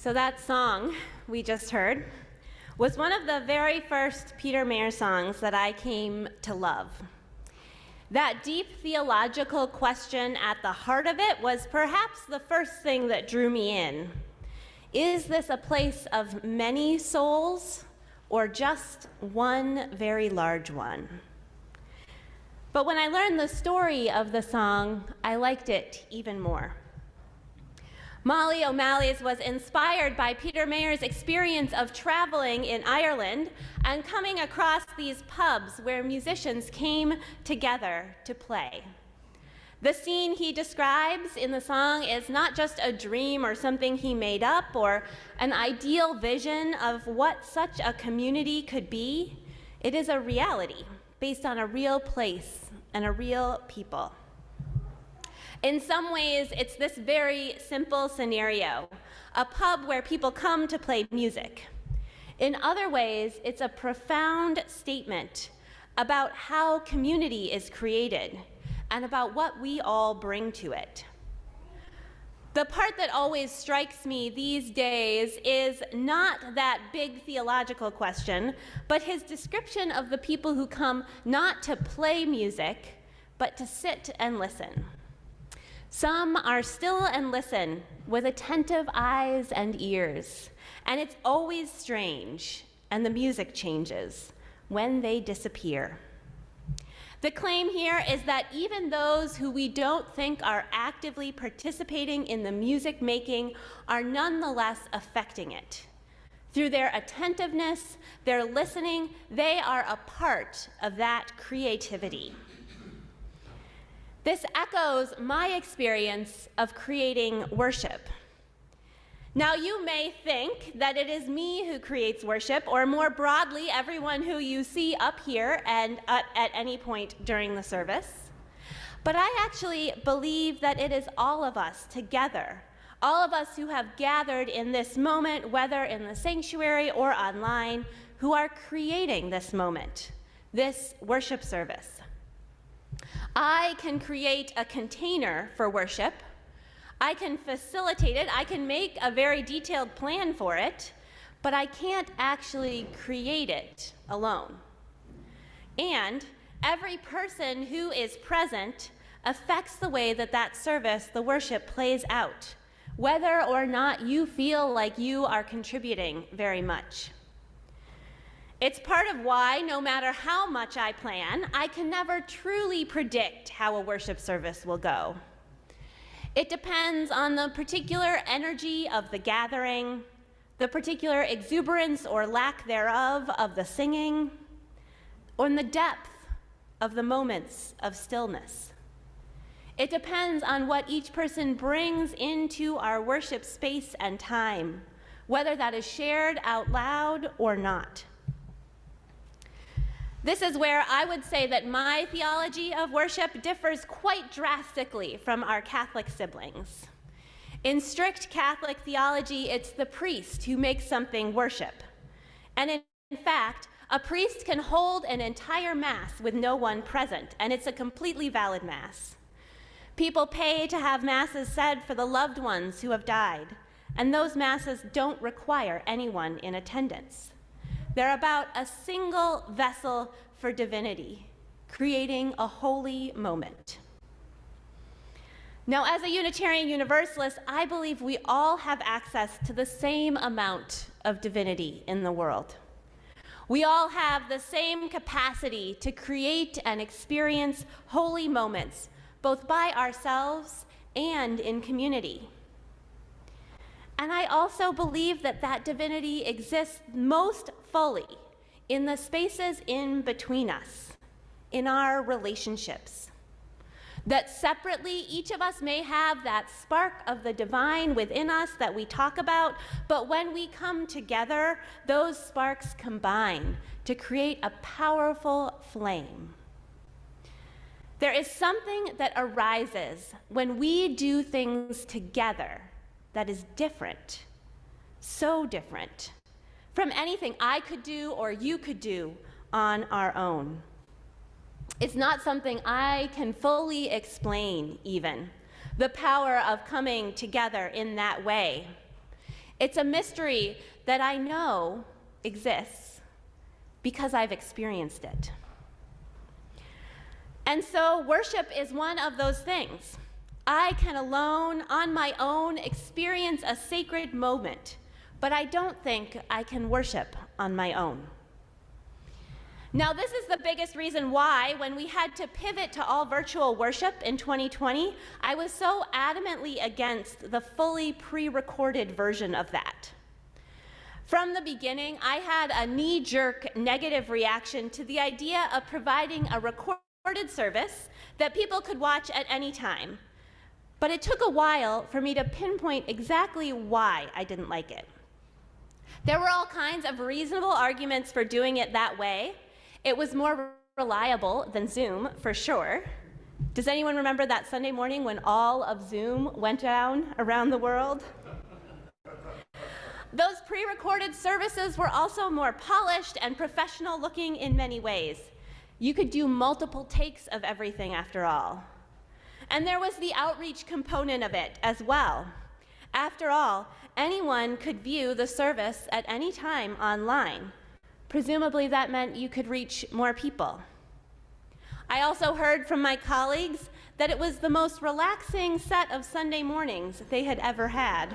So that song we just heard was one of the very first Peter Mayer songs that I came to love. That deep theological question at the heart of it was perhaps the first thing that drew me in. Is this a place of many souls or just one very large one? But when I learned the story of the song, I liked it even more. Molly O'Malley's was inspired by Peter Mayer's experience of traveling in Ireland and coming across these pubs where musicians came together to play. The scene he describes in the song is not just a dream or something he made up or an ideal vision of what such a community could be. It is a reality based on a real place and a real people. In some ways, it's this very simple scenario, a pub where people come to play music. In other ways, it's a profound statement about how community is created and about what we all bring to it. The part that always strikes me these days is not that big theological question, but his description of the people who come not to play music, but to sit and listen. Some are still and listen with attentive eyes and ears, and it's always strange, and the music changes when they disappear. The claim here is that even those who we don't think are actively participating in the music making are nonetheless affecting it. Through their attentiveness, their listening, they are a part of that creativity. This echoes my experience of creating worship. Now, you may think that it is me who creates worship, or more broadly, everyone who you see up here and at any point during the service. But I actually believe that it is all of us together, all of us who have gathered in this moment, whether in the sanctuary or online, who are creating this moment, this worship service. I can create a container for worship. I can facilitate it. I can make a very detailed plan for it, but I can't actually create it alone. And every person who is present affects the way that that service, the worship, plays out, whether or not you feel like you are contributing very much. It's part of why, no matter how much I plan, I can never truly predict how a worship service will go. It depends on the particular energy of the gathering, the particular exuberance or lack thereof of the singing, or in the depth of the moments of stillness. It depends on what each person brings into our worship space and time, whether that is shared out loud or not. This is where I would say that my theology of worship differs quite drastically from our Catholic siblings. In strict Catholic theology, it's the priest who makes something worship. And in fact, a priest can hold an entire Mass with no one present, and it's a completely valid Mass. People pay to have Masses said for the loved ones who have died, and those Masses don't require anyone in attendance. They're about a single vessel for divinity, creating a holy moment. Now, as a Unitarian Universalist, I believe we all have access to the same amount of divinity in the world. We all have the same capacity to create and experience holy moments, both by ourselves and in community. And I also believe that that divinity exists most fully in the spaces in between us, in our relationships. That separately, each of us may have that spark of the divine within us that we talk about, but when we come together, those sparks combine to create a powerful flame. There is something that arises when we do things together that is different, so different, from anything I could do or you could do on our own. It's not something I can fully explain even, the power of coming together in that way. It's a mystery that I know exists because I've experienced it. And so worship is one of those things. I can alone, on my own, experience a sacred moment, but I don't think I can worship on my own. Now, this is the biggest reason why, when we had to pivot to all virtual worship in 2020, I was so adamantly against the fully pre-recorded version of that. From the beginning, I had a knee-jerk negative reaction to the idea of providing a recorded service that people could watch at any time. But it took a while for me to pinpoint exactly why I didn't like it. There were all kinds of reasonable arguments for doing it that way. It was more reliable than Zoom, for sure. Does anyone remember that Sunday morning when all of Zoom went down around the world? Those pre-recorded services were also more polished and professional looking in many ways. You could do multiple takes of everything after all. And there was the outreach component of it as well. After all, anyone could view the service at any time online. Presumably that meant you could reach more people. I also heard from my colleagues that it was the most relaxing set of Sunday mornings they had ever had.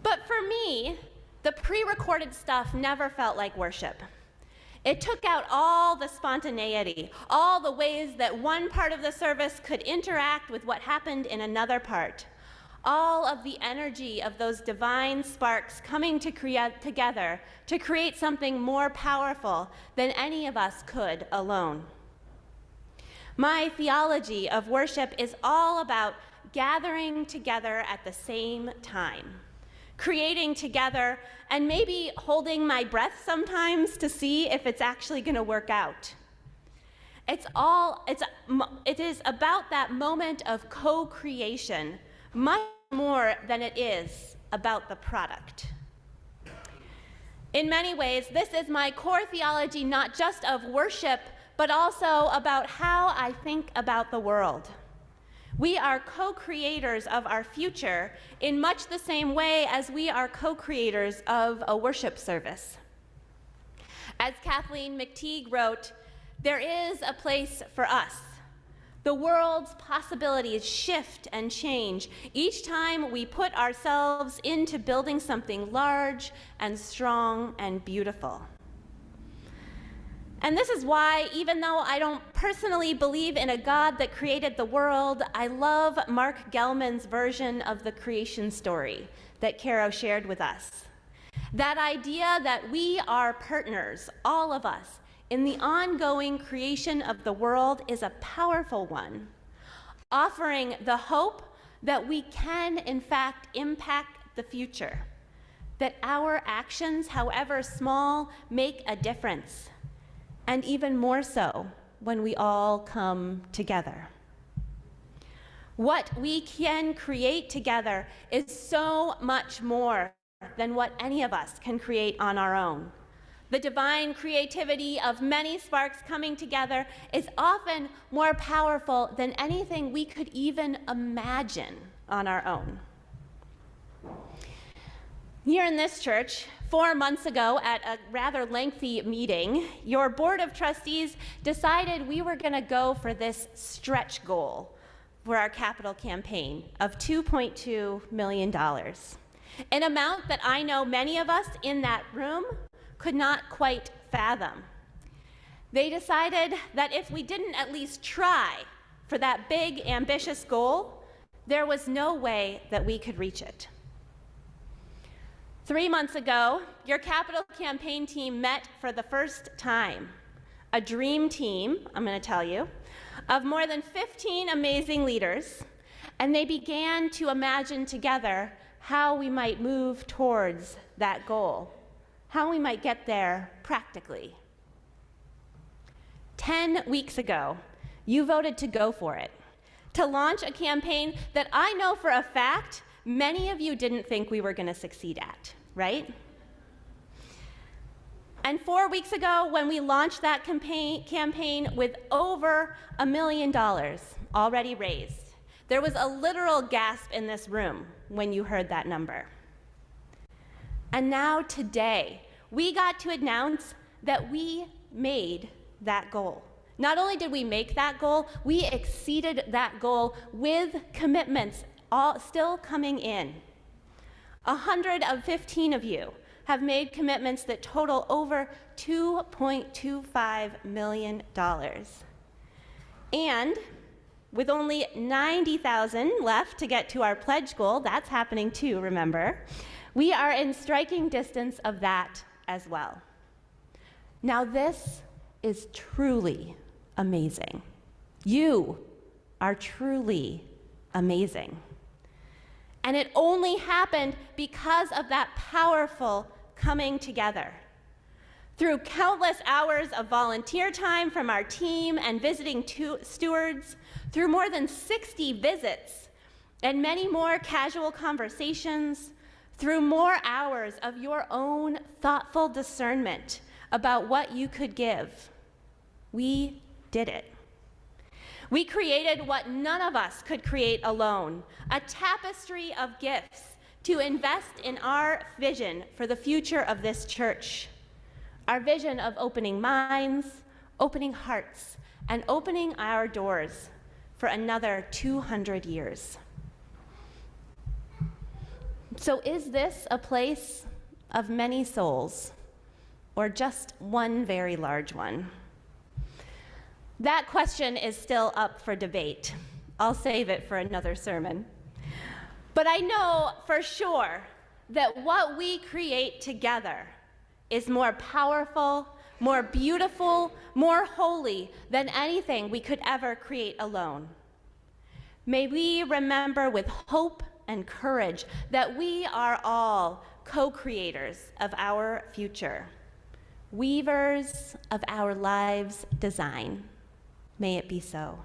But for me, the pre-recorded stuff never felt like worship. It took out all the spontaneity, all the ways that one part of the service could interact with what happened in another part. All of the energy of those divine sparks coming together to create something more powerful than any of us could alone. My theology of worship is all about gathering together at the same time, creating together, and maybe holding my breath sometimes to see if it's actually going to work out. It is about that moment of co-creation, much more than it is about the product. In many ways, this is my core theology, not just of worship, but also about how I think about the world. We are co-creators of our future in much the same way as we are co-creators of a worship service. As Kathleen McTeague wrote, there is a place for us. The world's possibilities shift and change each time we put ourselves into building something large and strong and beautiful. And this is why, even though I don't personally believe in a God that created the world, I love Mark Gellman's version of the creation story that Caro shared with us. That idea that we are partners, all of us, in the ongoing creation of the world is a powerful one, offering the hope that we can, in fact, impact the future, that our actions, however small, make a difference, and even more so when we all come together. What we can create together is so much more than what any of us can create on our own. The divine creativity of many sparks coming together is often more powerful than anything we could even imagine on our own. Here in this church, 4 months ago at a rather lengthy meeting, your board of trustees decided we were going to go for this stretch goal for our capital campaign of $2.2 million, an amount that I know many of us in that room could not quite fathom. They decided that if we didn't at least try for that big, ambitious goal, there was no way that we could reach it. 3 months ago, your capital campaign team met for the first time. A dream team, I'm going to tell you, of more than 15 amazing leaders, and they began to imagine together how we might move towards that goal, how we might get there practically. 10 weeks ago, you voted to go for it, to launch a campaign that I know for a fact many of you didn't think we were going to succeed at, right? And 4 weeks ago, when we launched that campaign with over $1 million already raised, There was a literal gasp in this room when you heard that number. And now today, we got to announce that we made that goal. Not only did we make that goal, we exceeded that goal with commitments all still coming in. 115 of you have made commitments that total over $2.25 million. And with only 90,000 left to get to our pledge goal, that's happening too, remember, we are in striking distance of that as well. Now this is truly amazing. You are truly amazing. And it only happened because of that powerful coming together. Through countless hours of volunteer time from our team and visiting stewards, through more than 60 visits and many more casual conversations, through more hours of your own thoughtful discernment about what you could give, we did it. We created what none of us could create alone, a tapestry of gifts to invest in our vision for the future of this church, our vision of opening minds, opening hearts, and opening our doors for another 200 years. So is this a place of many souls, or just one very large one? That question is still up for debate. I'll save it for another sermon. But I know for sure that what we create together is more powerful, more beautiful, more holy than anything we could ever create alone. May we remember with hope and courage that we are all co-creators of our future, weavers of our lives' design. May it be so.